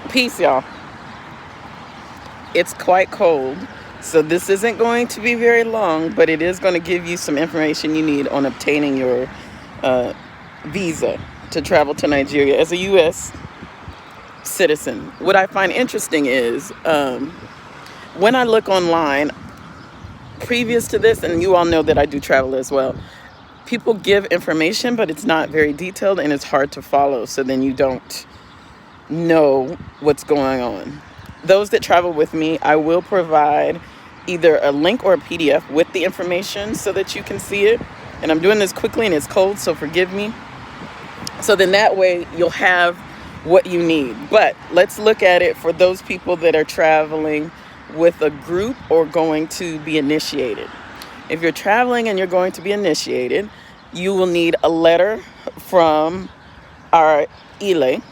Peace, y'all. It's quite cold, so this isn't going to be very long, but it is going to give you some information you need on obtaining your uh, visa to travel to Nigeria as a U.S. citizen. What I find interesting is when I look online, previous to this, and you all know that I do travel as well, people give information, but it's not very detailed and it's hard to follow, so then you don't know what's going on. Those that travel with me, I will provide either a link or a PDF with the information so that you can see it. And I'm doing this quickly and it's cold, so forgive me. So then that way you'll have what you need. But let's look at it for those people that are traveling with a group or going to be initiated. If you're traveling and you're going to be initiated, you will need a letter from our ILE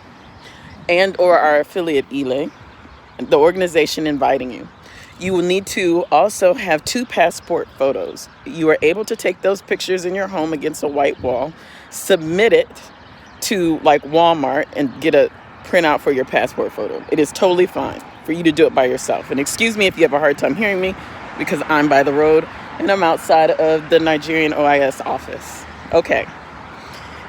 and or our affiliate ILE, the organization inviting you. You will need to also have 2 passport photos. You are able to take those pictures in your home against a white wall, submit it to like Walmart and get a printout for your passport photo. It is totally fine for you to do it by yourself. And excuse me if you have a hard time hearing me because I'm by the road and I'm outside of the Nigerian OIS office. Okay.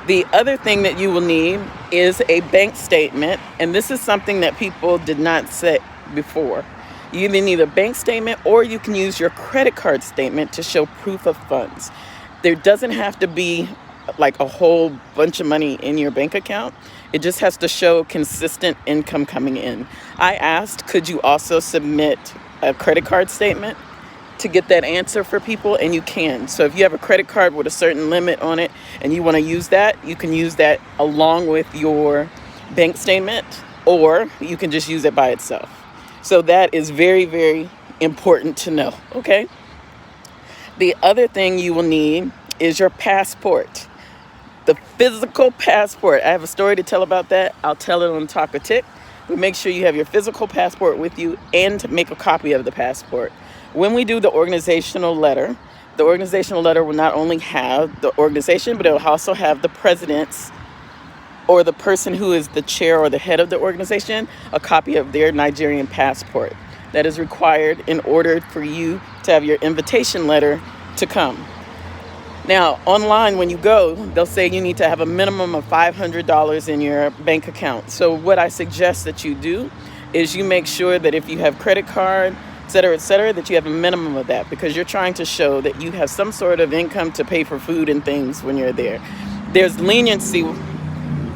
The other thing that you will need is a bank statement, and this is something that people did not say before. You either need a bank statement or you can use your credit card statement to show proof of funds. There doesn't have to be like a whole bunch of money in your bank account. It just has to show consistent income coming in. I asked, could you also submit a credit card statement to get that answer for people, and you can. So if you have a credit card with a certain limit on it and you want to use that, you can use that along with your bank statement, or you can just use it by itself. So that is very, very important to know, okay? The other thing you will need is your passport, the physical passport. I have a story to tell about that. I'll tell it on Talk a Tick. But make sure you have your physical passport with you and make a copy of the passport. When we do the organizational letter will not only have the organization, but it will also have the president's or the person who is the chair or the head of the organization, a copy of their Nigerian passport. That is required in order for you to have your invitation letter to come. Now, online, when you go, they'll say you need to have a minimum of $500 in your bank account. So what I suggest that you do is you make sure that if you have credit card, et cetera, that you have a minimum of that, because you're trying to show that you have some sort of income to pay for food and things when you're there. There's leniency,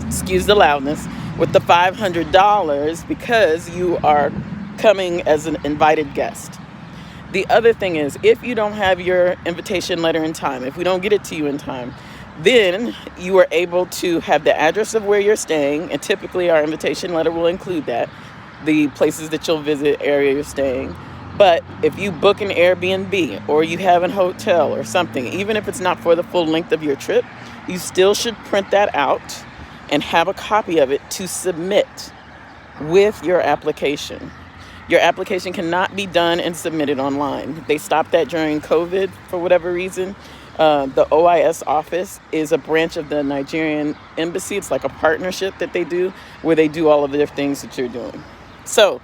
excuse the loudness, with the $500 because you are coming as an invited guest. The other thing is, if you don't have your invitation letter in time, if we don't get it to you in time, then you are able to have the address of where you're staying, and typically our invitation letter will include that, the places that you'll visit, area you're staying. But if you book an Airbnb or you have a hotel or something, even if it's not for the full length of your trip, you still should print that out and have a copy of it to submit with your application. Your application cannot be done and submitted online. They stopped that during COVID for whatever reason. The OIS office is a branch of the Nigerian Embassy. It's like a partnership that they do where they do all of their things that you're doing. So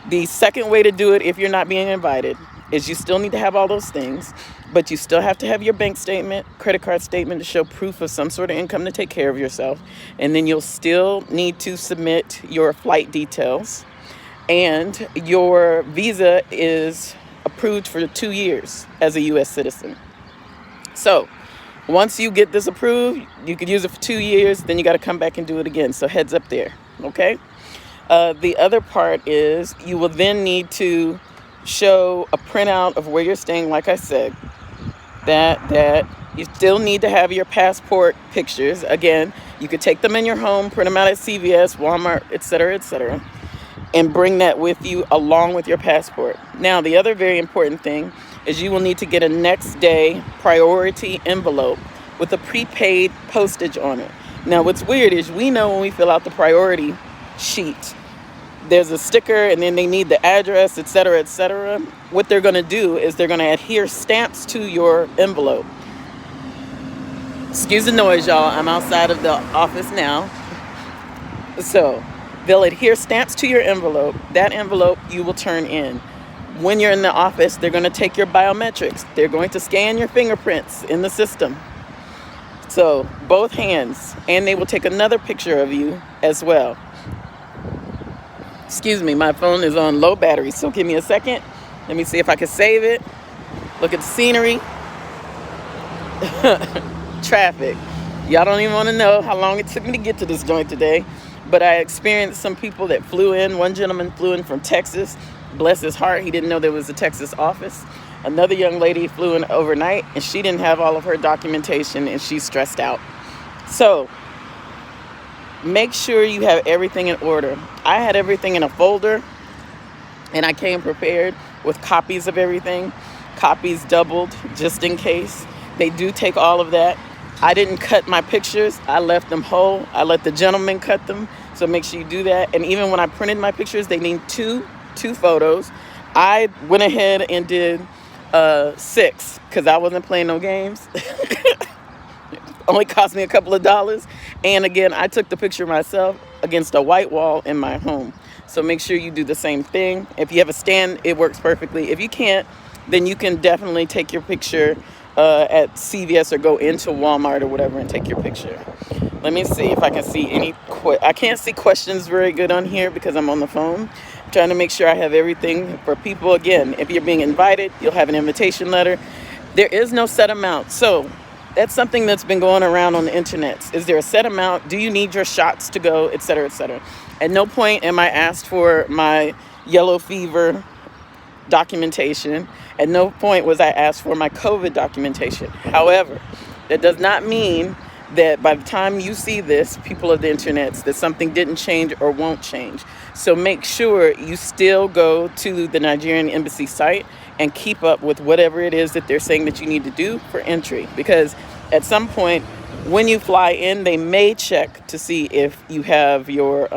the second way to do it if you're not being invited is you still need to have all those things, but you still have to have your bank statement, credit card statement to show proof of some sort of income to take care of yourself. And then you'll still need to submit your flight details. And your visa is approved for 2 years as a U.S. citizen. So once you get this approved, you could use it for 2 years, then you got to come back and do it again. So heads up there, okay? The other part is you will then need to show a printout of where you're staying, like I said, that you still need to have your passport pictures. Again, you could take them in your home, print them out at CVS, Walmart, et cetera, and bring that with you along with your passport. Now, the other very important thing is you will need to get a next day priority envelope with a prepaid postage on it. Now, what's weird is we know when we fill out the priority sheet, there's a sticker and then they need the address, et cetera. What they're going to do is they're going to adhere stamps to your envelope. Excuse the noise, y'all. I'm outside of the office now. So They'll adhere stamps to your envelope. That envelope you will turn in. When you're in the office, they're going to take your biometrics. They're going to scan your fingerprints in the system. So both hands, and they will take another picture of you as well. Excuse me, my phone is on low battery, so give me a second. Let me see if I can save it. Look at the scenery. Traffic. Y'all don't even want to know how long it took me to get to this joint today. But I experienced some people that flew in. One gentleman flew in from Texas. Bless his heart, he didn't know there was a Texas office. Another young lady flew in overnight, and she didn't have all of her documentation, and she's stressed out. So make sure you have everything in order. I had everything in a folder, and I came prepared with copies of everything, copies doubled just in case. They do take all of that. I didn't cut my pictures. I left them whole. I let the gentleman cut them. So make sure you do that. And even when I printed my pictures, they need two photos. I went ahead and did 6 because I wasn't playing no games. Only cost me a couple of dollars. And again, I took the picture myself against a white wall in my home. So make sure you do the same thing. If you have a stand, it works perfectly. If you can't, then you can definitely take your picture at CVS or go into Walmart or whatever and take your picture. Let me see if I can see any. I can't see questions very good on here because I'm on the phone. I'm trying to make sure I have everything for people. Again, if you're being invited, you'll have an invitation letter. There is no set amount. So that's something that's been going around on the internet. Is there a set amount? Do you need your shots to go, et cetera, et cetera? At no point am I asked for my yellow fever documentation. At no point was I asked for my COVID documentation. However, that does not mean that by the time you see this, people of the internet, that something didn't change or won't change. So make sure you still go to the Nigerian Embassy site and keep up with whatever it is that they're saying that you need to do for entry. Because at some point, when you fly in, they may check to see if you have your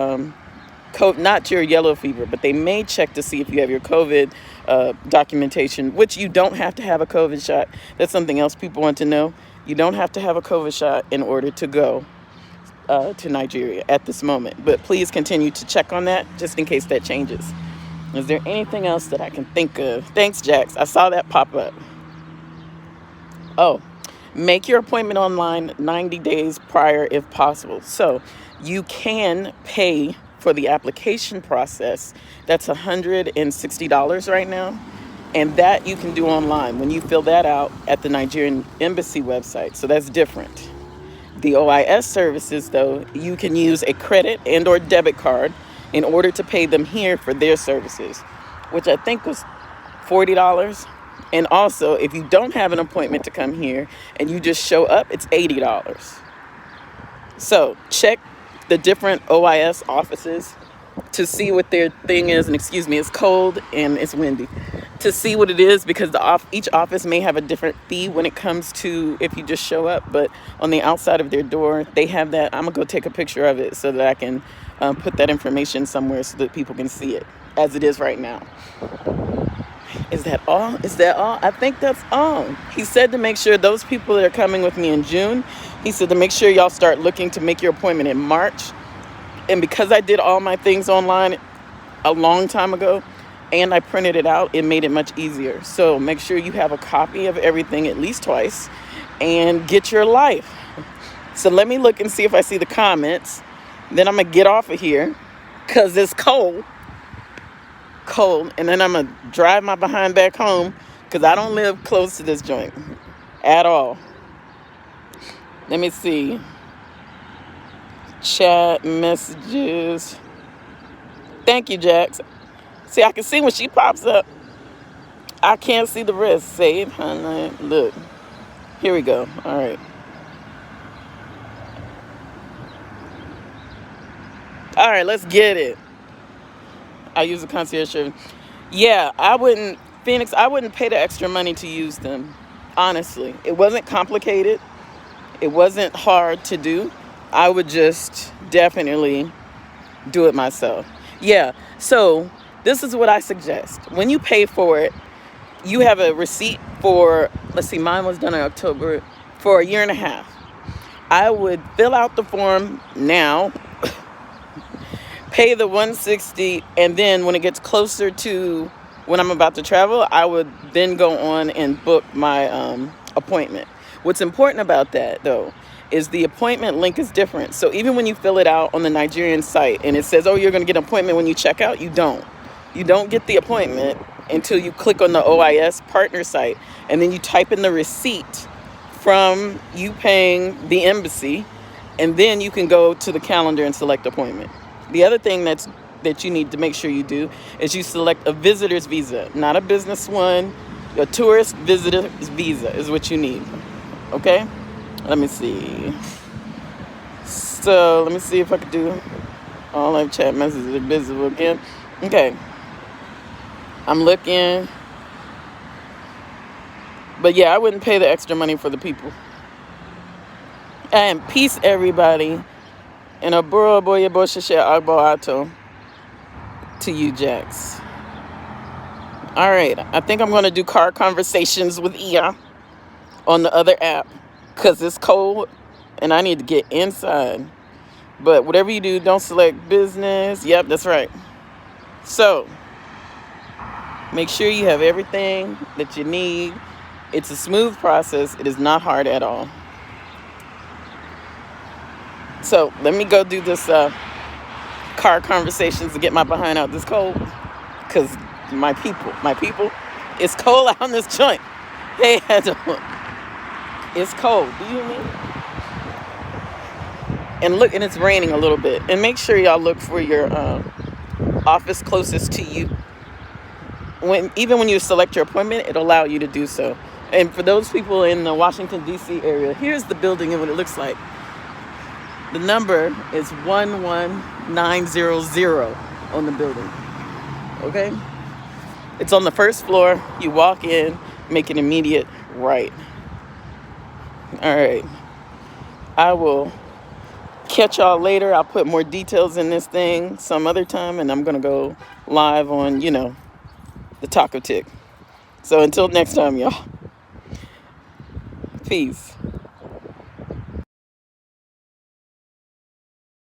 not your yellow fever, but they may check to see if you have your COVID documentation, which you don't have to have a COVID shot. That's something else people want to know. You don't have to have a COVID shot in order to go to Nigeria at this moment. But please continue to check on that just in case that changes. Is there anything else that I can think of? Thanks, Jax. I saw that pop up. Oh, make your appointment online 90 days prior if possible. So you can pay for the application process. That's $160 right now. And that you can do online when you fill that out at the Nigerian Embassy website. So that's different. The OIS services, though, you can use a credit and or debit card in order to pay them here for their services, which I think was $40. And also, if you don't have an appointment to come here and you just show up, it's $80. So check the different OIS offices to see what their thing is. And excuse me, it's cold and it's windy. To see what it is, because each office may have a different fee when it comes to if you just show up. But on the outside of their door, they have that. I'm going to go take a picture of it so that I can put that information somewhere so that people can see it as it is right now. Is that all? Is that all? I think that's all. He said to make sure those people that are coming with me in June, he said to make sure y'all start looking to make your appointment in March. And because I did all my things online a long time ago and I printed it out, it made it much easier. So make sure you have a copy of everything at least twice and get your life. So let me look and see if I see the comments. Then I'm going to get off of here because it's cold. And then I'm going to drive my behind back home because I don't live close to this joint at all. Let me see. Chat messages. Thank you, Jax. See, I can see when she pops up. I can't see the rest. Save, highlight, look. Here we go. All right. All right, let's get it. I use the concierge service. Yeah, I wouldn't pay the extra money to use them. Honestly, it wasn't complicated. It wasn't hard to do. I would just definitely do it myself. Yeah, so this is what I suggest. When you pay for it, you have a receipt for, let's see, mine was done in October, for a year and a half. I would fill out the form now pay the 160, and then when it gets closer to when I'm about to travel, I would then go on and book my appointment. What's important about that, though, is the appointment link is different. So even when you fill it out on the Nigerian site and it says, oh, you're going to get an appointment when you check out, you don't. You don't get the appointment until you click on the OIS partner site, and then you type in the receipt from you paying the embassy, and then you can go to the calendar and select appointment. The other thing that you need to make sure you do is you select a visitor's visa, not a business one. A tourist visitor's visa is what you need. Okay? Let me see. So let me see if I could do all live chat messages are visible again. Okay. I'm looking. But yeah, I wouldn't pay the extra money for the people. And peace, everybody. And a bro boy boshashe agbo ato to you, Jax. All right, I think I'm going to do car conversations with Ia on the other app because it's cold and I need to get inside. But whatever you do, don't select business. Yep, that's right. So make sure you have everything that you need. It's a smooth process. It is not hard at all. So let me go do this car conversations to get my behind out this cold. Because my people, it's cold out in this joint. Hey, it's cold. Do you hear me? And look, and it's raining a little bit. And make sure y'all look for your office closest to you. Even when you select your appointment, it'll allow you to do so. And for those people in the Washington, D.C. area, here's the building and what it looks like. The number is 11900 on the building. Okay? It's on the first floor. You walk in, make an immediate right. All right. I will catch y'all later. I'll put more details in this thing some other time, and I'm going to go live on, the Taco Tick. So until next time, y'all. Peace.